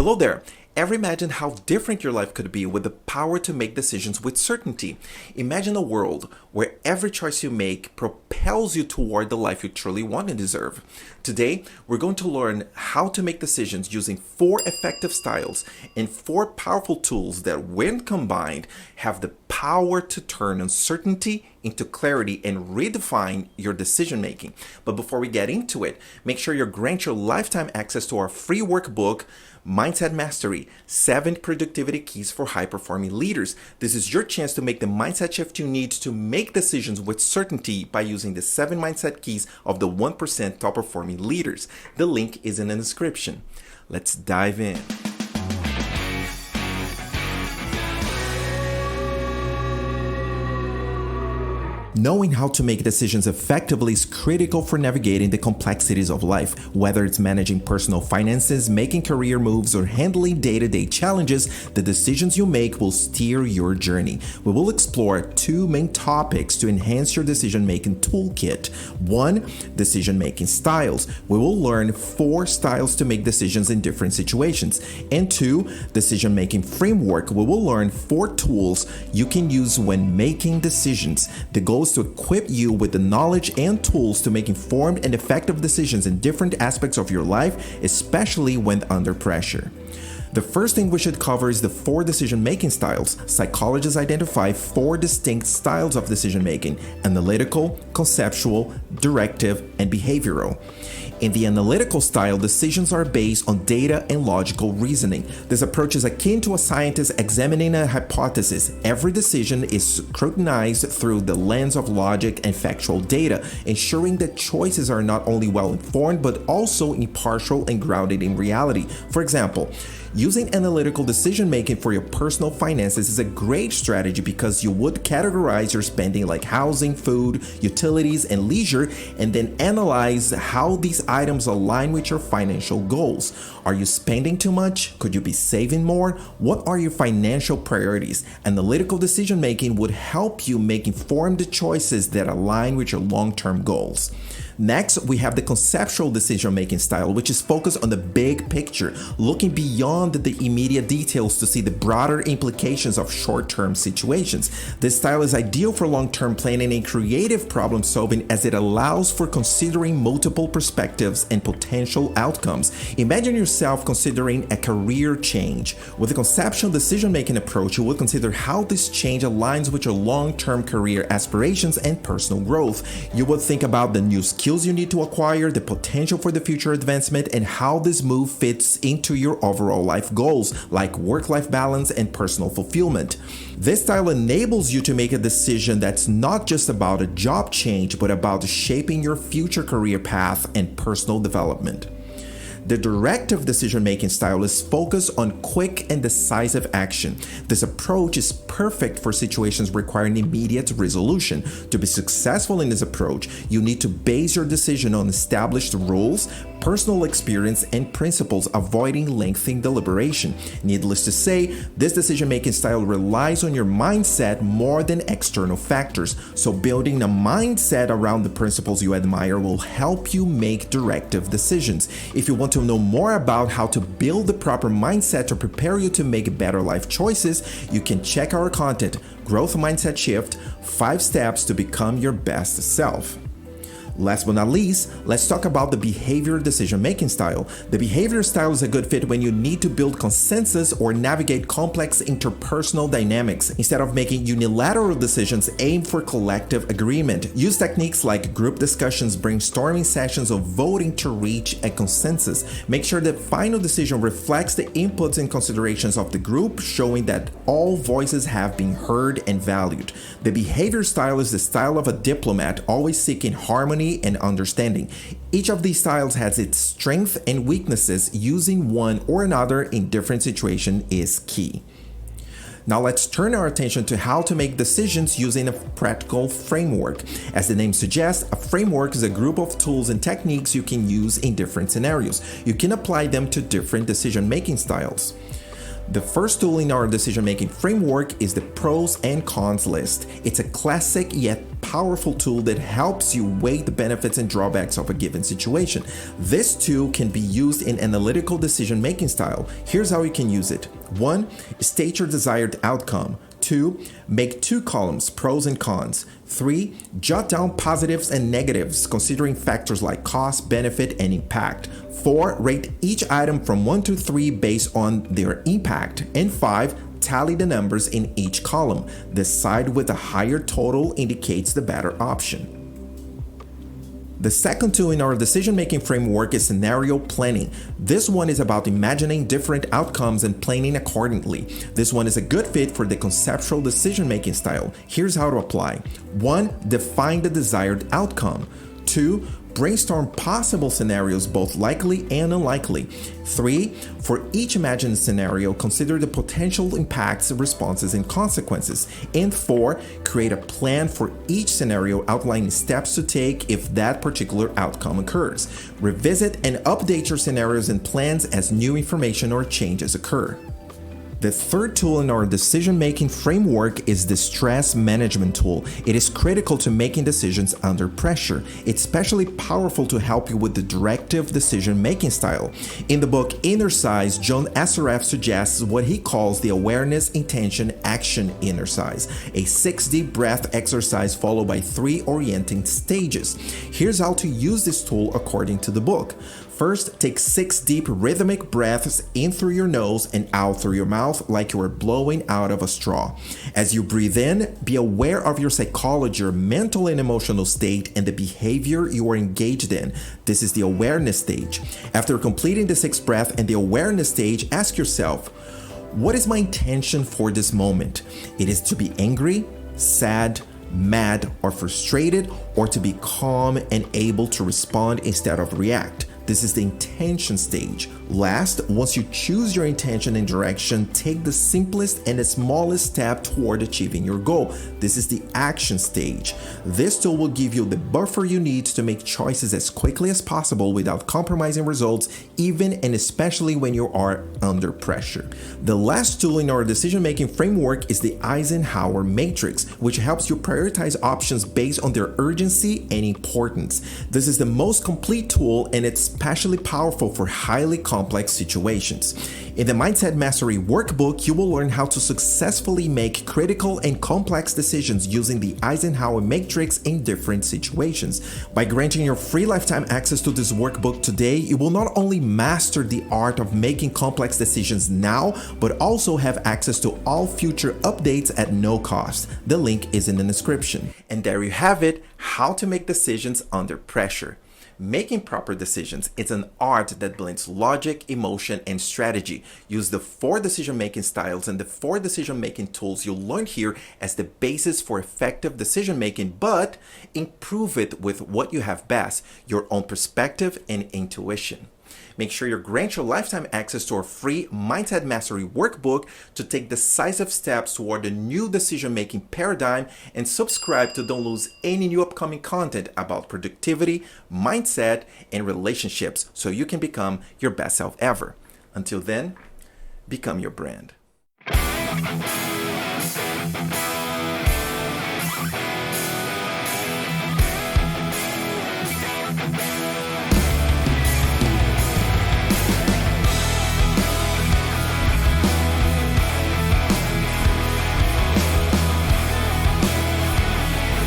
Hello there. Ever imagine how different your life could be with the power to make decisions with certainty? Imagine a world where every choice you make propels you toward the life you truly want and deserve. Today, we're going to learn how to make decisions using 4 effective styles and 4 powerful tools that, when combined, have the power to turn uncertainty into clarity and redefine your decision making. But before we get into it, make sure you grant your lifetime access to our free workbook, Mindset Mastery, 7 Productivity Keys for High-Performing Leaders. This is your chance to make the mindset shift you need to make decisions with certainty by using the 7 mindset keys of the 1% top-performing leaders. The link is in the description. Let's dive in. Knowing how to make decisions effectively is critical for navigating the complexities of life. Whether it's managing personal finances, making career moves, or handling day-to-day challenges, the decisions you make will steer your journey. We will explore 2 main topics to enhance your decision-making toolkit. 1. Decision-making styles. We will learn 4 styles to make decisions in different situations. And 2. Decision-making framework. We will learn 4 tools you can use when making decisions. The goal is to equip you with the knowledge and tools to make informed and effective decisions in different aspects of your life, especially when under pressure. The first thing we should cover is the 4 decision-making styles. Psychologists identify 4 distinct styles of decision-making: analytical, conceptual, directive, and behavioral. In the analytical style, decisions are based on data and logical reasoning. This approach is akin to a scientist examining a hypothesis. Every decision is scrutinized through the lens of logic and factual data, ensuring that choices are not only well-informed but also impartial and grounded in reality. For example, using analytical decision-making for your personal finances is a great strategy because you would categorize your spending like housing, food, utilities, and leisure, and then analyze how these items align with your financial goals. Are you spending too much? Could you be saving more? What are your financial priorities? Analytical decision-making would help you make informed choices that align with your long-term goals. Next, we have the conceptual decision-making style, which is focused on the big picture, looking beyond the immediate details to see the broader implications of short-term situations. This style is ideal for long-term planning and creative problem-solving as it allows for considering multiple perspectives and potential outcomes. Imagine yourself considering a career change. With a conceptual decision-making approach, you will consider how this change aligns with your long-term career aspirations and personal growth. You will think about the new skills you need to acquire, the potential for the future advancement, and how this move fits into your overall life goals, like work-life balance and personal fulfillment. This style enables you to make a decision that's not just about a job change, but about shaping your future career path and personal development. The directive decision-making style is focused on quick and decisive action. This approach is perfect for situations requiring immediate resolution. To be successful in this approach, you need to base your decision on established rules, personal experience, and principles, avoiding lengthy deliberation. Needless to say, this decision-making style relies on your mindset more than external factors, so building a mindset around the principles you admire will help you make directive decisions. If you want to know more about how to build the proper mindset to prepare you to make better life choices, you can check our content, Growth Mindset Shift, 5 Steps to Become Your Best Self. Last but not least, let's talk about the behavior decision-making style. The behavior style is a good fit when you need to build consensus or navigate complex interpersonal dynamics. Instead of making unilateral decisions, aim for collective agreement. Use techniques like group discussions, brainstorming sessions, or voting to reach a consensus. Make sure the final decision reflects the inputs and considerations of the group, showing that all voices have been heard and valued. The behavior style is the style of a diplomat, always seeking harmony and understanding. Each of these styles has its strengths and weaknesses. Using one or another in different situations is key. Now let's turn our attention to how to make decisions using a practical framework. As the name suggests, a framework is a group of tools and techniques you can use in different scenarios. You can apply them to different decision-making styles. The first tool in our decision-making framework is the pros and cons list. It's a classic yet powerful tool that helps you weigh the benefits and drawbacks of a given situation. This tool can be used in analytical decision-making style. Here's how you can use it. 1. State your desired outcome. 2. Make 2 columns, pros and cons. 3. Jot down positives and negatives, considering factors like cost, benefit, and impact. 4. Rate each item from 1 to 3 based on their impact. And 5. Tally the numbers in each column. The side with a higher total indicates the better option. The second tool in our decision-making framework is scenario planning. This one is about imagining different outcomes and planning accordingly. This one is a good fit for the conceptual decision-making style. Here's how to apply. 1. Define the desired outcome. 2. Brainstorm possible scenarios, both likely and unlikely. 3. For each imagined scenario, consider the potential impacts, responses, and consequences. And 4. Create a plan for each scenario, outlining steps to take if that particular outcome occurs. Revisit and update your scenarios and plans as new information or changes occur. The third tool in our decision-making framework is the stress management tool. It is critical to making decisions under pressure. It's especially powerful to help you with the directive decision-making style. In the book Inner Size, John Assaraf suggests what he calls the awareness, intention, action exercise, a 6 deep breath exercise followed by 3 orienting stages. Here's how to use this tool according to the book. First, take 6 deep rhythmic breaths in through your nose and out through your mouth like you are blowing out of a straw. As you breathe in, be aware of your psychology, your mental and emotional state, and the behavior you are engaged in. This is the awareness stage. After completing the 6th breath and the awareness stage, ask yourself, what is my intention for this moment? It is to be angry, sad, mad, or frustrated, or to be calm and able to respond instead of react. This is the intention stage. Last, once you choose your intention and direction, take the simplest and the smallest step toward achieving your goal. This is the action stage. This tool will give you the buffer you need to make choices as quickly as possible without compromising results, even and especially when you are under pressure. The last tool in our decision-making framework is the Eisenhower Matrix, which helps you prioritize options based on their urgency and importance. This is the most complete tool, and it's especially powerful for highly complex situations. In the Mindset Mastery Workbook, you will learn how to successfully make critical and complex decisions using the Eisenhower Matrix in different situations. By granting your free lifetime access to this workbook today, you will not only master the art of making complex decisions now, but also have access to all future updates at no cost. The link is in the description. And there you have it, how to make decisions under pressure. Making proper decisions is an art that blends logic, emotion, and strategy. Use the 4 decision-making styles and the 4 decision-making tools you'll learn here as the basis for effective decision-making, but improve it with what you have best, your own perspective and intuition. Make sure you grant your lifetime access to our free Mindset Mastery Workbook to take decisive steps toward a new decision-making paradigm, and subscribe to don't lose any new upcoming content about productivity, mindset, and relationships so you can become your best self ever. Until then, become your brand.